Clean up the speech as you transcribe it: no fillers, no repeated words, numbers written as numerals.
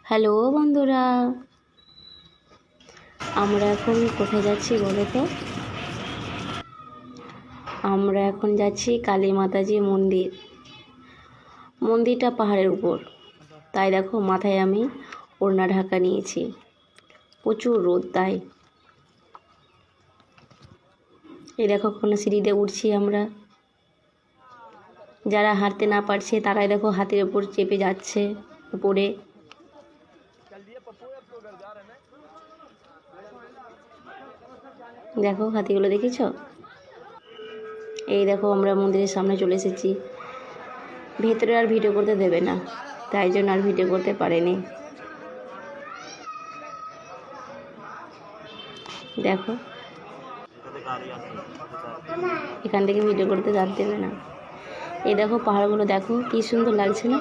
Hello বন্ধুরা, আমরা এখন কোথায় যাচ্ছি বলো তো? আমরা এখন যাচ্ছি কালী মাতাজি মন্দির। মন্দিরটা পাহাড়ের উপর, তাই দেখো মাথায় আমি ওড়না ঢাকা নিয়েছি। প্রচুর রোদ তাই। এই দেখো কোনো সিঁড়িতে উঠছি আমরা। যারা হাঁটতে না পারছে তারাই দেখো হাতির ওপর চেপে যাচ্ছে উপরে। দেখো হাতিগুলো দেখেছ? এই দেখো আমরা মন্দিরের সামনে চলে এসেছি। ভেতরে আর ভিডিও করতে দেবে না, তাই জন্য আর ভিডিও করতে পারেনি। দেখো এখান থেকে ভিডিও করতে দেবে না। এই দেখো পাহাড়গুলো দেখো কি সুন্দর লাগছে না?